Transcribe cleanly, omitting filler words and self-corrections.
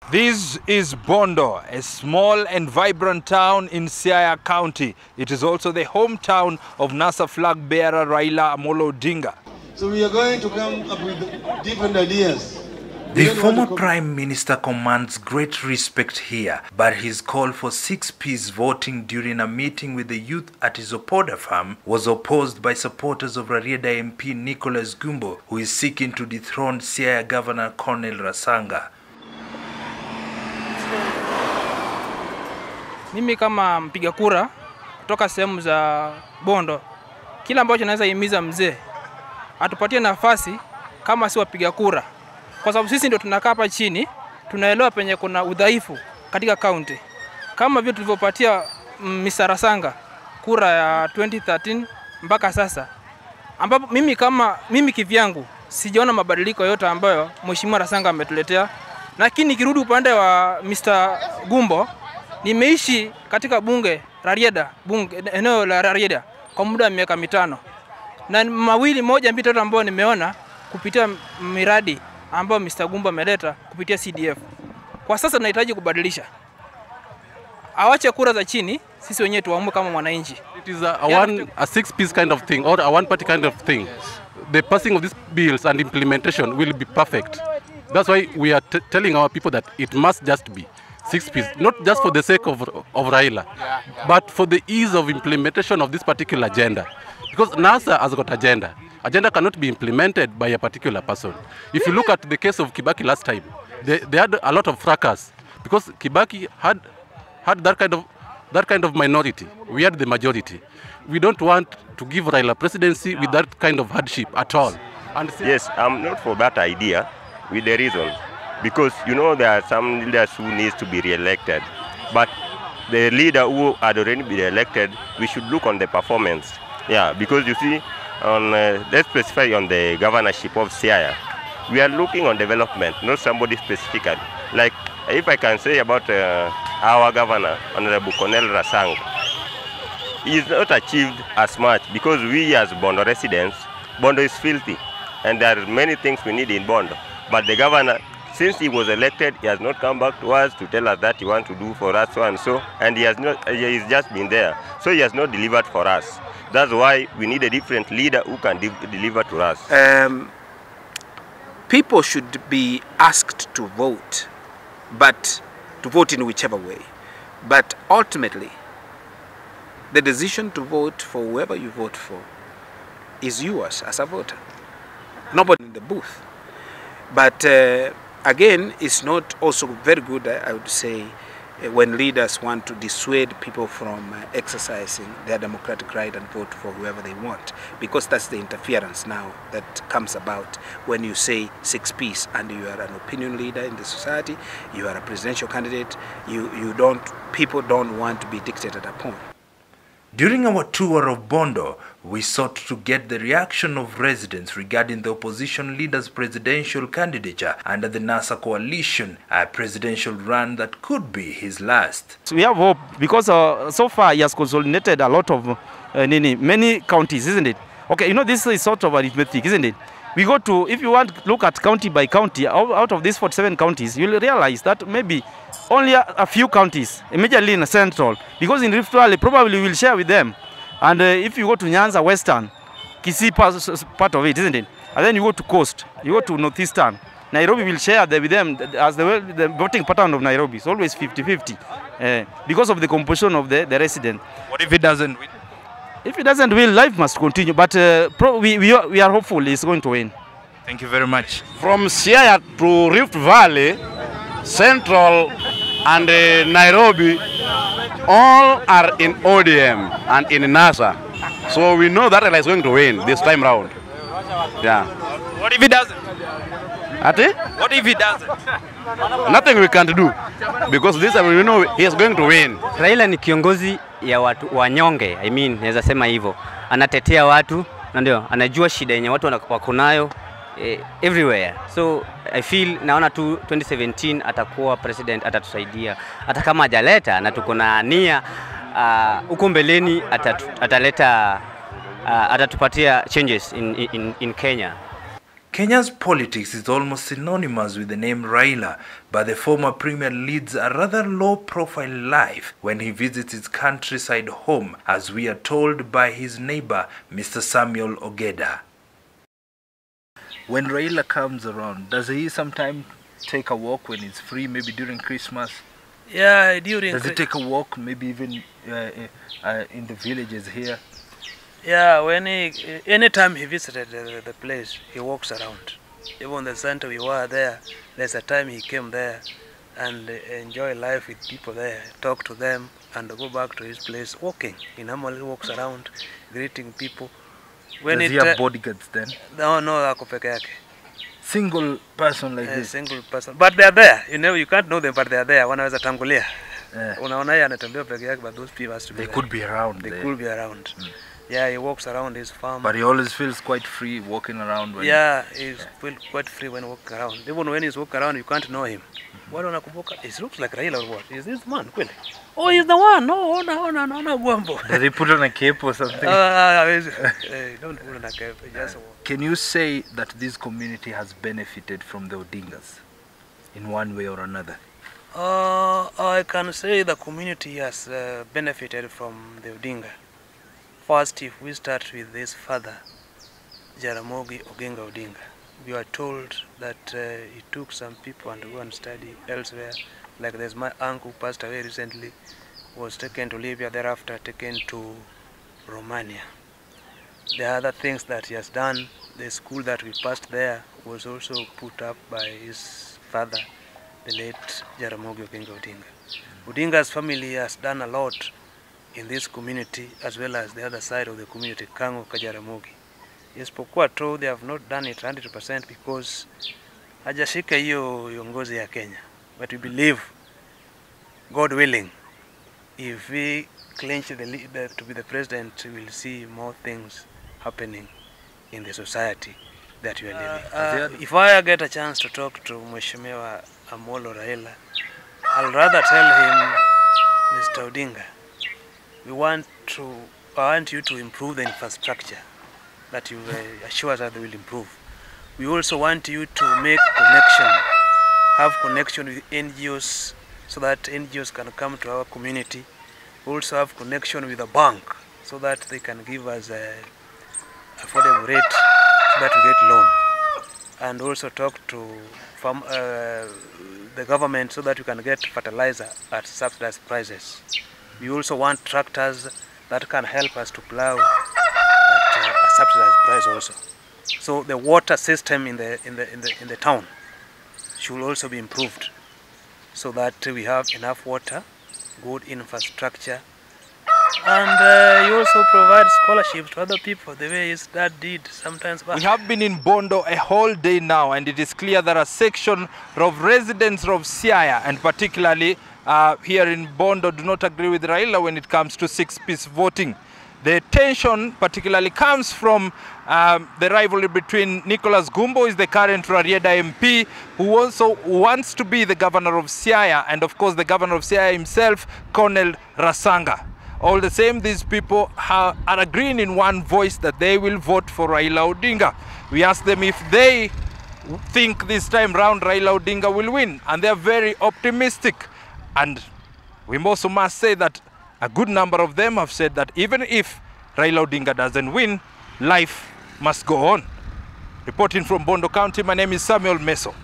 This is Bondo, a small and vibrant town in Siaya County. It is also the hometown of NASA flag bearer Raila Odinga. So we are going to come up with different ideas. The former Prime Minister commands great respect here, but his call for 6-piece voting during a meeting with the youth at his Ogeda farm was opposed by supporters of Raila MP Nicholas Gumbo, who is seeking to dethrone Siaya Governor Colonel Rasanga. Mimi kama mpiga kura kutoka sehemu za Bondo, kila ambacho naweza himiza mzee atupatie nafasi kama si wapiga kura, kwa sababu sisi ndio tunakaa hapa chini, tunaelewa penye kuna udhaifu katika county. Kama vile tulivyopatia Mr. Rasanga kura ya 2013 mpaka sasa, ambapo mimi kivyangu sijaona mabadiliko yote ambayo Mheshimiwa Rasanga ametuletea. Lakini nikirudi upande wa Mr. Gumbo, nimeishi katika bunge eneo la Raila kwa muda wa miaka 5. Na moja mbili tatu ambayo nimeona kupitia miradi ambayo Mr. Gumbo ameleta kupitia CDF. Kwa sasa tunahitaji kubadilisha. Awache kura za chini, sisi wenyewe tuamue kama wananchi. It is a 6-piece kind of thing or a one-party kind of thing. The passing of these bills and implementation will be perfect. That's why we are telling our people that it must just be 6-piece, not just for the sake of Raila, but for the ease of implementation of this particular agenda. Because NASA has got agenda. Agenda cannot be implemented by a particular person. If you look at the case of Kibaki last time, they had a lot of fracas because Kibaki had that kind of minority. We had the majority. We don't want to give Raila presidency with that kind of hardship at all. And yes, I'm not for that idea with the reason. Because, you know, there are some leaders who need to be re-elected. But the leader who had already been elected, we should look on the performance. Yeah, because you see, let's specify on the governorship of Siaya. We are looking on development, not somebody specifically. Like, if I can say about our governor, Honorable Colonel Rasanga, he has not achieved as much because we as Bondo residents, Bondo is filthy. And there are many things we need in Bondo. But the governor, since he was elected, he has not come back to us to tell us that he wants to do for us so and so, and he's just been there. So he has not delivered for us. That's why we need a different leader who can deliver to us. People should be asked to vote, but to vote in whichever way. But ultimately, the decision to vote for whoever you vote for is yours as a voter. Nobody in the booth. But again, it's not also very good, I would say, when leaders want to dissuade people from exercising their democratic right and vote for whoever they want, because that's the interference now that comes about when you say 6-piece and you are an opinion leader in the society, you are a presidential candidate, people don't want to be dictated upon. During our tour of Bondo, we sought to get the reaction of residents regarding the opposition leader's presidential candidature under the NASA coalition, a presidential run that could be his last. So we have hope because so far he has consolidated a lot of many counties, isn't it? Okay, you know, this is sort of arithmetic, isn't it? We go to, if you want to look at county by county, out of these 47 counties, you'll realize that maybe only a few counties, immediately in the central, because in Rift Valley probably we'll share with them. And if you go to Nyanza Western, Kisii part of it, isn't it? And then you go to Coast, you go to Northeastern, Nairobi will share with them as the voting pattern of Nairobi. It's always 50-50 because of the composition of the resident. What if it doesn't win? If it doesn't win, life must continue. But we are hopeful it's going to win. Thank you very much. From Siaya to Rift Valley, Central and Nairobi, all are in ODM and in NASA. So we know that Raila is going to win this time round. Yeah. What if he doesn't? What if he doesn't? Nothing we can do because this time we know he is going to win. Raila ni kiongozi ya watu wanyonge, naweza sema hivyo. Anatetea watu, na ndio anajua shida yenye watu wako nayo everywhere. So I feel naona tu 2017 atakuwa president, atatusaidia. Hata kama hajaleta na tuko na nia huko mbeleni atatupatia changes in Kenya. Kenya's politics is almost synonymous with the name Raila, but the former premier leads a rather low-profile life when he visits his countryside home, as we are told by his neighbor, Mr. Samuel Ogeda. When Raila comes around, does he sometimes take a walk when he's free, maybe during Christmas? Yeah, during... Does he take a walk, maybe even in the villages here? Yeah, anytime he visited the place, he walks around. Even the center we were there, there's a time he came there and enjoy life with people there, talk to them, and go back to his place walking. He normally walks around, greeting people. Does he have bodyguards then? No, ako peke yake. Single person like this? Single person. But they're there. You can't know them, but they're there. Wanaweza tangulia. Unaona yeye anatembea peke yake, but those people has to be there. They could be around. They could be around. Yeah, he walks around his farm. But he always feels quite free walking around. Yeah, he feels quite free when walking around. Even when he's walking around, you can't know him. Wale wanakumbuka, it looks like Raila or what? Is this man, kweli? Oh, he's the one. No, ona Bwambo. Does he put on a cape or something? Don't put on a cape. Just walk. Can you say that this community has benefited from the Odingas in one way or another? I can say the community has benefited from the Odinga. First, if we start with this father, Jaramogi Oginga Odinga, we are told that he took some people and go and study elsewhere. Like there's my uncle who passed away recently, was taken to Libya, thereafter taken to Romania. The other things that he has done, the school that we passed there was also put up by his father, the late Jaramogi Oginga Odinga. Odinga's family has done a lot in this community as well as the other side of the community, Kango Kajaramogi. Isipokuwa tu, they have not done it 100% because hajashika hiyo uongozi ya Kenya. But we believe, God willing, if we clinch to be the president, we will see more things happening in the society that we are living. If I get a chance to talk to Mheshimiwa Amolo Raila, I'll rather tell him, Mr. Odinga, I want you to improve the infrastructure that you assure that they will improve. We also want you to make have connection with NGOs so that NGOs can come to our community. We also have connection with the bank so that they can give us a affordable rate so that we get loan. And also talk to the government so that we can get fertilizer at subsidized prices. We also want tractors that can help us to plow at a subsidized price also. So the water system in the town should also be improved so that we have enough water, good infrastructure, and you also provide scholarships to other people the way his dad did sometimes back. We have been in Bondo a whole day now, and it is clear that a section of residents of Siaya, and particularly here in Bondo, do not agree with Raila when it comes to six-piece voting. The tension particularly comes from the rivalry between Nicholas Gumbo, who is the current Rarieda MP, who also wants to be the governor of Siaya, and of course the governor of Siaya himself, Colonel Rasanga. All the same, these people are agreeing in one voice that they will vote for Raila Odinga. We asked them if they think this time round Raila Odinga will win, and they are very optimistic. And we also must say that a good number of them have said that even if Raila Odinga doesn't win, life must go on. Reporting from Bondo County, my name is Samuel Meso.